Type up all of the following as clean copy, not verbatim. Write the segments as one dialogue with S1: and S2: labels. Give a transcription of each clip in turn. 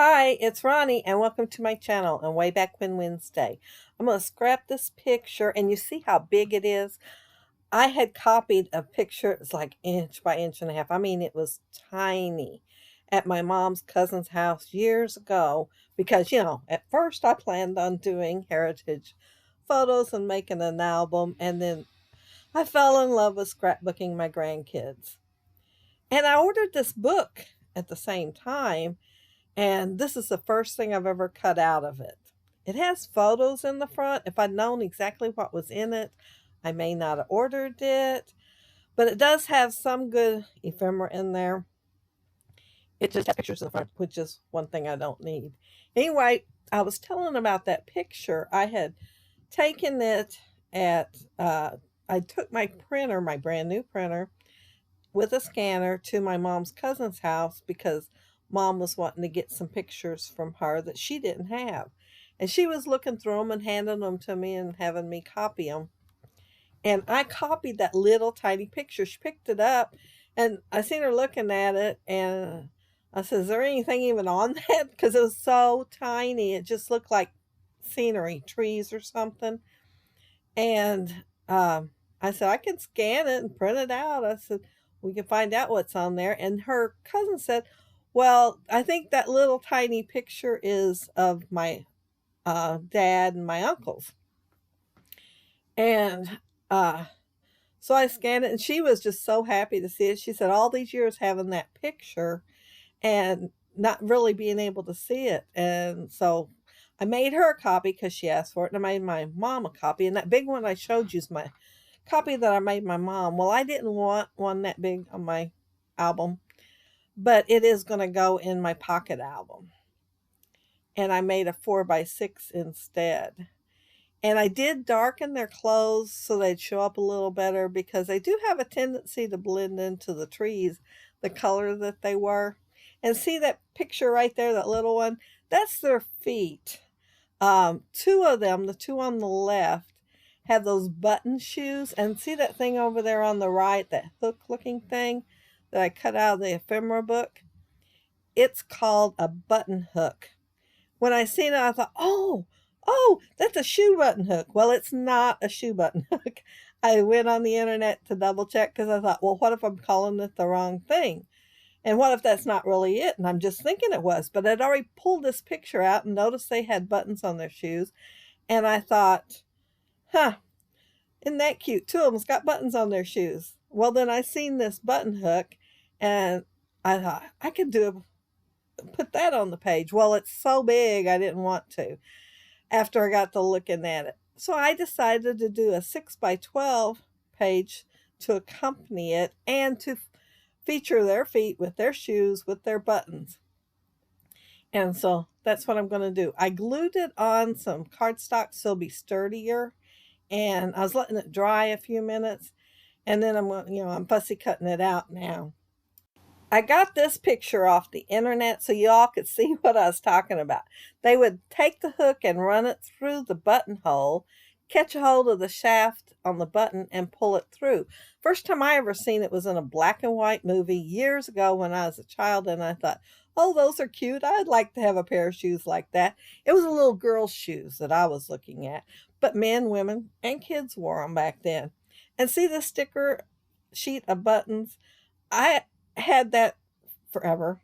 S1: Hi, it's Ronnie, and welcome to my channel and Way Back When Wednesday. I'm going to scrap this picture, and you see how big it is? I had copied a picture, it's like inch by inch and a half. I mean, it was tiny at my mom's cousin's house years ago because, at first I planned on doing heritage photos and making an album, and then I fell in love with scrapbooking my grandkids. And I ordered this book at the same time, and this is the first thing I've ever cut out of it. It has photos in the front. If I'd known exactly what was in it, I may not have ordered it. But it does have some good ephemera in there. It just has pictures in the front, which is one thing I don't need. Anyway, I was telling about that picture. I had taken it I took my printer, my brand new printer, with a scanner to my mom's cousin's house because mom was wanting to get some pictures from her that she didn't have. And she was looking through them and handing them to me and having me copy them. And I copied that little tiny picture. She picked it up and I seen her looking at it and I said, "Is there anything even on that?" Because it was so tiny. It just looked like scenery, trees or something. And I said, "I can scan it and print it out." I said, "We can find out what's on there." And her cousin said, "Well, I think that little tiny picture is of my dad and my uncles." And so I scanned it, and she was just so happy to see it. She said, all these years having that picture and not really being able to see it. And so I made her a copy because she asked for it, and I made my mom a copy. And that big one I showed you is my copy that I made my mom. Well, I didn't want one that big on my album, but it is going to go in my pocket album. And I made a 4x6 instead. And I did darken their clothes so they'd show up a little better because they do have a tendency to blend into the trees, the color that they were. And see that picture right there, that little one? That's their feet. Two of them, the two on the left, have those button shoes. And see that thing over there on the right, that hook looking thing that I cut out of the ephemera book? It's called a button hook. When I seen it, I thought, oh, that's a shoe button hook. Well, it's not a shoe button hook. I went on the internet to double check because I thought, well, what if I'm calling it the wrong thing? And what if that's not really it? And I'm just thinking it was, but I'd already pulled this picture out and noticed they had buttons on their shoes. And I thought, huh, isn't that cute? Two of them's got buttons on their shoes. Well, then I seen this button hook and I thought I could put that on the page. Well, it's so big I didn't want to after I got to looking at it. So I decided to do a 6x12 page to accompany it and to feature their feet with their shoes with their buttons. And so that's what I'm going to do. I glued it on some cardstock so it'll be sturdier, and I was letting it dry a few minutes, and then I'm fussy cutting it out now. I got this picture off the internet so y'all could see what I was talking about. They would take the hook and run it through the buttonhole, catch a hold of the shaft on the button, and pull it through. First time I ever seen it was in a black and white movie years ago when I was a child, and I thought, oh, those are cute. I'd like to have a pair of shoes like that. It was a little girl's shoes that I was looking at, but men, women, and kids wore them back then. And see the sticker sheet of buttons? I had that forever.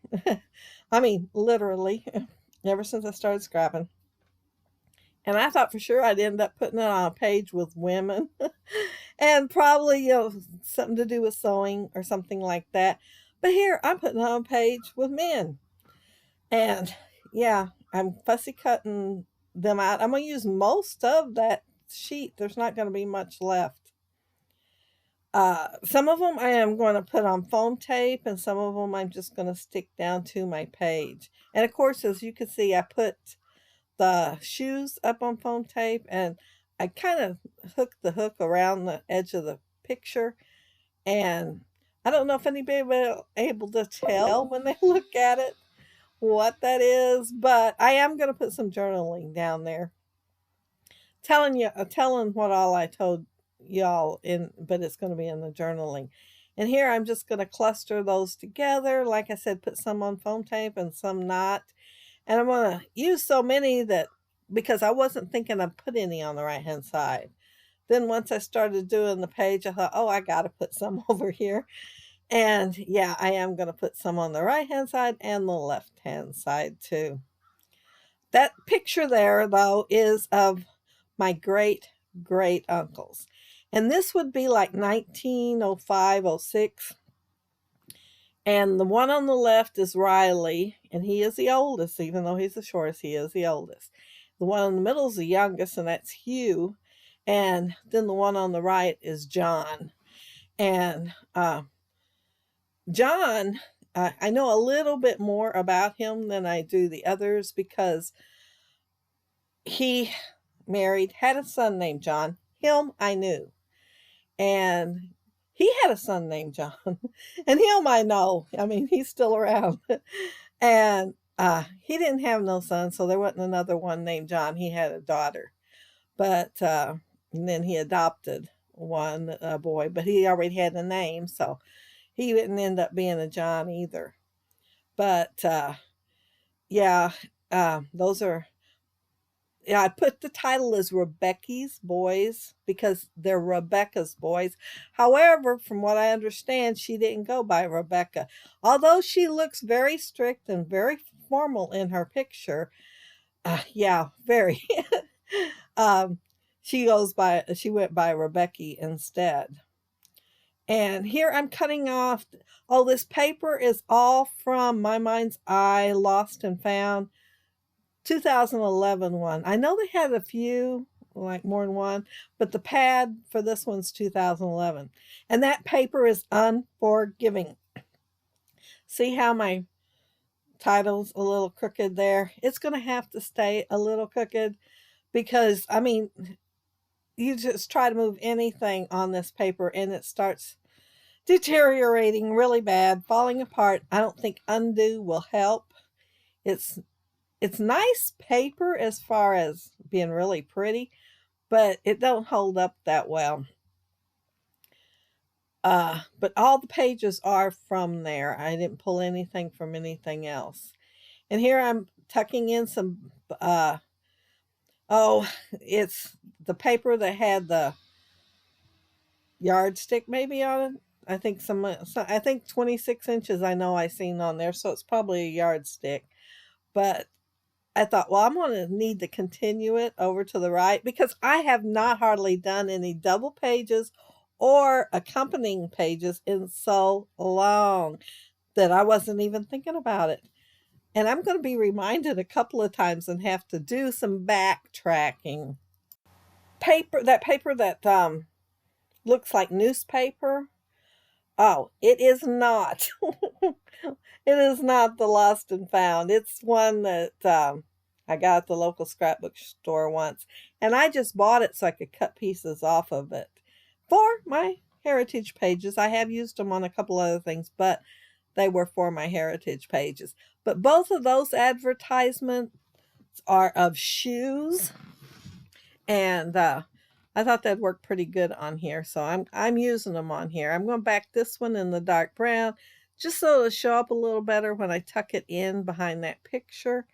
S1: I mean, literally, ever since I started scrapping. And I thought for sure I'd end up putting it on a page with women and probably, something to do with sewing or something like that. But here I'm putting it on a page with men. And yeah, I'm fussy cutting them out. I'm going to use most of that sheet. There's not going to be much left. Some of them I am going to put on foam tape, and some of them I'm just going to stick down to my page. And of course, as you can see, I put the shoes up on foam tape, and I kind of hooked the hook around the edge of the picture. And I don't know if anybody will be able to tell when they look at it what that is, but I am going to put some journaling down there, telling what all I told y'all but it's going to be in the journaling. And here I'm just going to cluster those together. Like I said, put some on foam tape and some not. And I'm going to use so many that, because I wasn't thinking I'd put any on the right hand side. Then once I started doing the page, I thought, oh, I got to put some over here. And yeah, I am going to put some on the right hand side and the left hand side too. That picture there, though, is of my great uncles. And this would be like 1905, 06. And the one on the left is Riley, and he is the oldest, even though he's the shortest, he is the oldest. The one in the middle is the youngest, and that's Hugh. And then the one on the right is John. And John, I know a little bit more about him than I do the others because he married, had a son named John. Him I knew. And he had a son named John. And him I know. I mean, he's still around. And he didn't have no son, so there wasn't another one named John. He had a daughter. But and then he adopted one boy, but he already had a name, so he didn't end up being a John either. But yeah, those are, yeah, I put the title as Rebecca's Boys because they're Rebecca's boys. However, from what I understand, she didn't go by Rebecca. Although she looks very strict and very formal in her picture. Yeah, very. um, she went by Rebecky instead. And here I'm cutting off, oh, this paper is all from My Mind's Eye, Lost and Found, 2011 one. I know they had a few, like more than one, but the pad for this one's 2011. And that paper is unforgiving. See how my title's a little crooked there? It's going to have to stay a little crooked because, I mean, you just try to move anything on this paper and it starts deteriorating really bad, falling apart. I don't think undo will help. It's nice paper as far as being really pretty, but it don't hold up that well. But all the pages are from there. I didn't pull anything from anything else. And here I'm tucking in some, it's the paper that had the yardstick maybe on it. I think 26 inches I know I seen on there, so it's probably a yardstick. But I thought, well, I'm going to need to continue it over to the right because I have not hardly done any double pages or accompanying pages in so long that I wasn't even thinking about it. And I'm going to be reminded a couple of times and have to do some backtracking. That paper that looks like newspaper. Oh, it is not. It is not the Lost and Found. It's one that I got at the local scrapbook store once. And I just bought it so I could cut pieces off of it for my heritage pages. I have used them on a couple other things, but they were for my heritage pages. But both of those advertisements are of shoes. And I thought that'd work pretty good on here. So I'm using them on here. I'm going to back this one in the dark brown just so it'll show up a little better when I tuck it in behind that picture.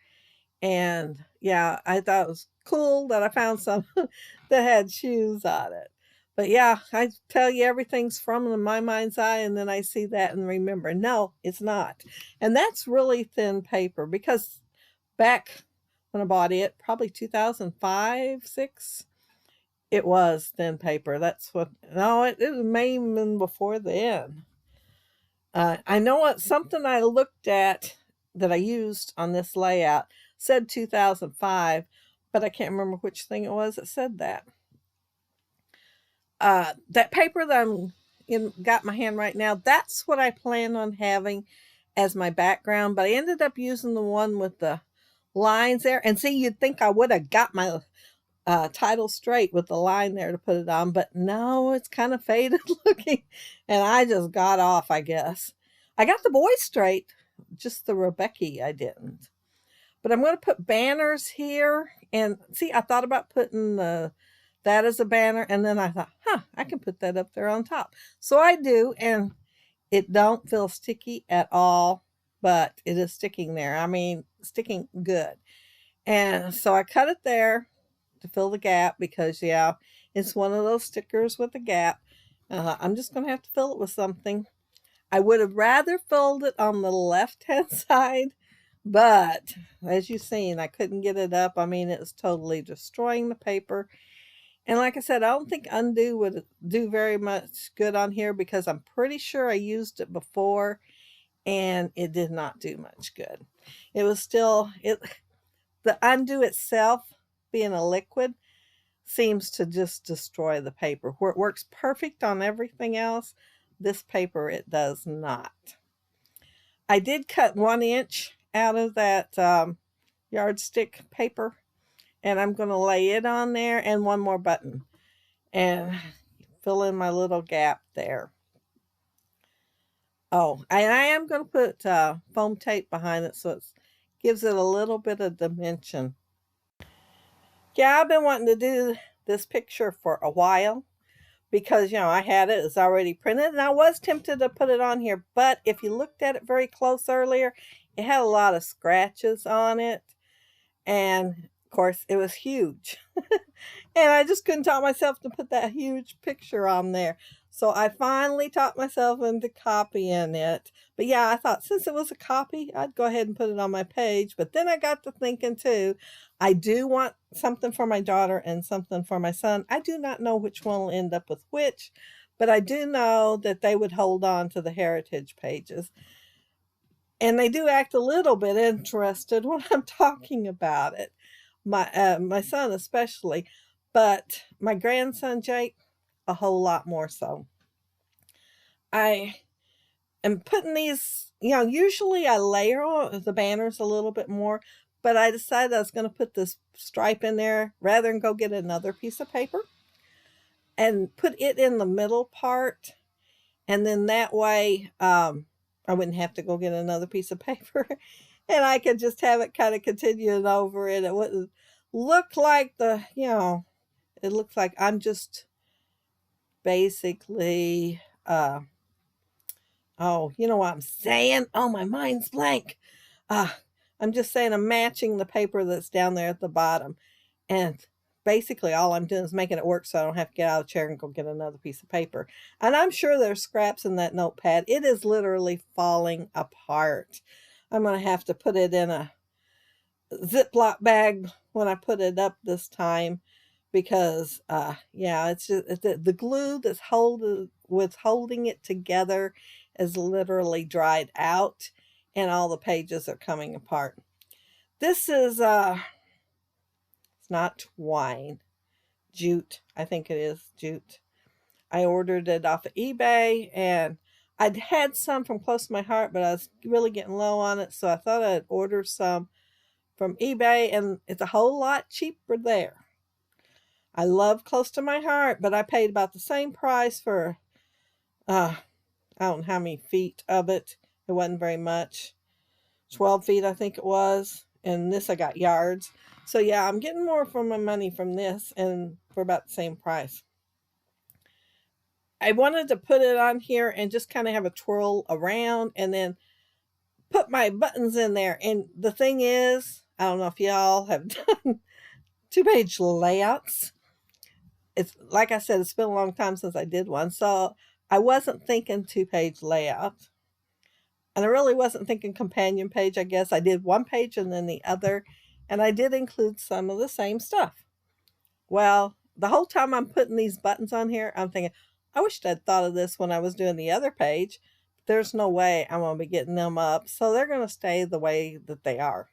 S1: And yeah, I thought it was cool that I found some that had shoes on it. But yeah, I tell you everything's from My Mind's Eye, and then I see that and remember, no, it's not. And that's really thin paper because back when I bought it, probably 2005, 6, it was thin paper. That's what, no, it may have been before then. I know what something I looked at that I used on this layout said 2005, but I can't remember which thing it was that said that. That paper that got my hand right now, that's what I plan on having as my background, but I ended up using the one with the lines there. And see, you'd think I would have got my title straight with the line there to put it on, but no, it's kind of faded looking, and I just got off, I guess. I got the boy straight, just the Rebecky I didn't. But I'm going to put banners here, and see, I thought about putting that as a banner, and then I thought, I can put that up there on top. So I do, and it don't feel sticky at all, but it is sticking there. I mean, sticking good. And so I cut it there to fill the gap because, yeah, it's one of those stickers with a gap. I'm just going to have to fill it with something. I would have rather filled it on the left-hand side, but as you've seen, I couldn't get it up. I mean, it was totally destroying the paper. And like I said, I don't think undo would do very much good on here because I'm pretty sure I used it before and it did not do much good. It was still, the undo itself being a liquid seems to just destroy the paper. Where it works perfect on everything else, this paper, it does not. I did cut 1 inch out of that yardstick paper, and I'm going to lay it on there and one more button and fill in my little gap there. Oh, and I am going to put foam tape behind it so it gives it a little bit of dimension. Yeah, I've been wanting to do this picture for a while because, you know, I had it. It's already printed, and I was tempted to put it on here. But if you looked at it very close earlier, it had a lot of scratches on it. And, of course, it was huge. And I just couldn't talk myself to put that huge picture on there. So I finally talked myself into copying it. But yeah, I thought since it was a copy, I'd go ahead and put it on my page. But then I got to thinking too, I do want something for my daughter and something for my son. I do not know which one will end up with which, but I do know that they would hold on to the heritage pages. And they do act a little bit interested when I'm talking about it. My son especially, but my grandson Jake, a whole lot more so. I am putting these, you know, usually I layer the banners a little bit more, but I decided I was going to put this stripe in there rather than go get another piece of paper and put it in the middle part. And then that way I wouldn't have to go get another piece of paper and I could just have it kind of continuing over and it wouldn't look like it looks like I'm just basically, oh, you know what I'm saying? Oh, my mind's blank. I'm just saying I'm matching the paper that's down there at the bottom. And basically all I'm doing is making it work so I don't have to get out of the chair and go get another piece of paper. And I'm sure there's scraps in that notepad. It is literally falling apart. I'm going to have to put it in a Ziploc bag when I put it up this time because, yeah, it's just the glue that's holding it together is literally dried out and all the pages are coming apart. This is, it's not twine, jute. I think it is jute. I ordered it off of eBay and I'd had some from Close to My Heart, but I was really getting low on it. So I thought I'd order some from eBay and it's a whole lot cheaper there. I love Close to My Heart, but I paid about the same price for, I don't know how many feet of it. It wasn't very much. 12 feet, I think it was. And this I got yards. So yeah, I'm getting more for my money from this and for about the same price. I wanted to put it on here and just kind of have a twirl around and then put my buttons in there. And the thing is, I don't know if y'all have done 2-page layouts. It's like I said, it's been a long time since I did one. So I wasn't thinking 2-page layout. And I really wasn't thinking companion page, I guess. I did one page and then the other. And I did include some of the same stuff. Well, the whole time I'm putting these buttons on here, I'm thinking, I wish I'd thought of this when I was doing the other page. There's no way I'm going to be getting them up. So they're going to stay the way that they are.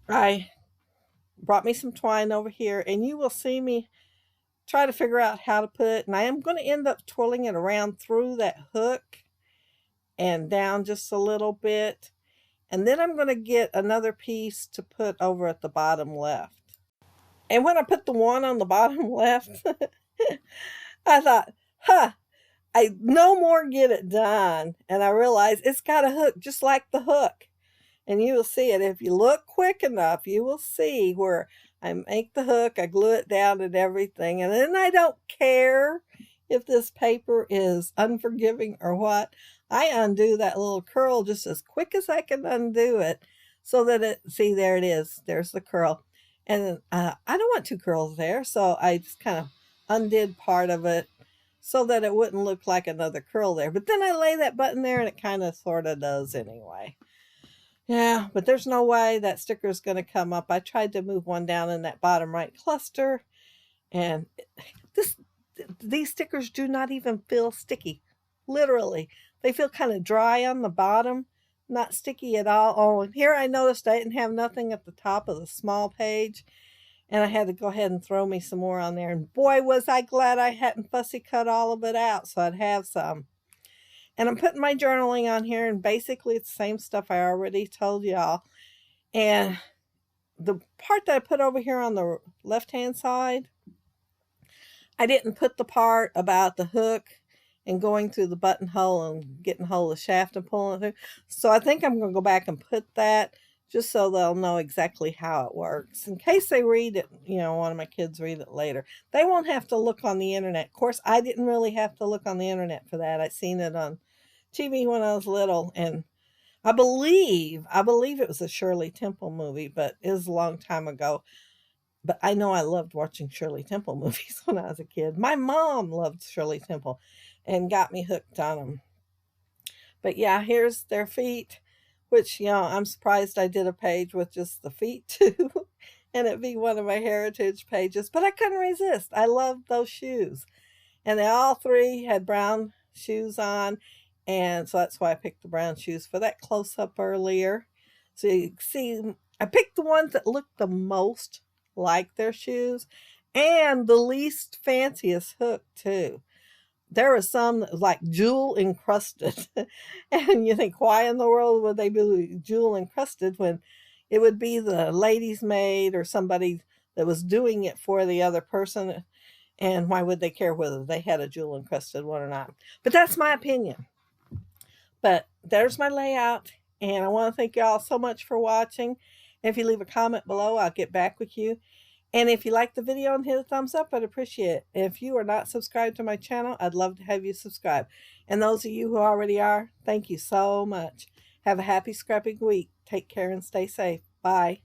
S1: I brought me some twine over here. And you will see me try to figure out how to put it. And I am going to end up twirling it around through that hook and down just a little bit. And then I'm going to get another piece to put over at the bottom left. And when I put the one on the bottom left, I thought, I no more get it done. And I realized it's got a hook just like the hook. And you will see it. If you look quick enough, you will see where I make the hook, I glue it down and everything. And then I don't care if this paper is unforgiving or what. I undo that little curl just as quick as I can undo it so that it, see, there it is. There's the curl. And I don't want two curls there, so I just kind of undid part of it so that it wouldn't look like another curl there. But then I lay that button there and it kind of sort of does anyway. Yeah, but there's no way that sticker is going to come up. I tried to move one down in that bottom right cluster, and this these stickers do not even feel sticky. Literally, they feel kind of dry on the bottom, not sticky at all. Oh, and here I noticed I didn't have nothing at the top of the small page, and I had to go ahead and throw me some more on there. And boy, was I glad I hadn't fussy cut all of it out so I'd have some. And I'm putting my journaling on here, and basically it's the same stuff I already told y'all. And the part that I put over here on the left-hand side, I didn't put the part about the hook and going through the buttonhole and getting hold of the shaft and pulling it through. So I think I'm going to go back and put that just so they'll know exactly how it works. In case they read it, you know, one of my kids read it later. They won't have to look on the internet. Of course, I didn't really have to look on the internet for that. I seen it on TV when I was little, and I believe it was a Shirley Temple movie, but it was a long time ago. But I know I loved watching Shirley Temple movies when I was a kid. My mom loved Shirley Temple and got me hooked on them. But yeah, here's their feet, which, you know, I'm surprised I did a page with just the feet too. And it'd be one of my heritage pages, but I couldn't resist. I loved those shoes. And they all three had brown shoes on. And so that's why I picked the brown shoes for that close-up earlier. So you can see, I picked the ones that looked the most like their shoes and the least fanciest hook too. There were some that was like jewel encrusted. And you think, why in the world would they be jewel encrusted when it would be the lady's maid or somebody that was doing it for the other person? And why would they care whether they had a jewel encrusted one or not? But that's my opinion. But there's my layout, and I want to thank y'all so much for watching. If you leave a comment below, I'll get back with you. And if you like the video and hit a thumbs up, I'd appreciate it. If you are not subscribed to my channel, I'd love to have you subscribe. And those of you who already are, thank you so much. Have a happy scrapping week. Take care and stay safe. Bye.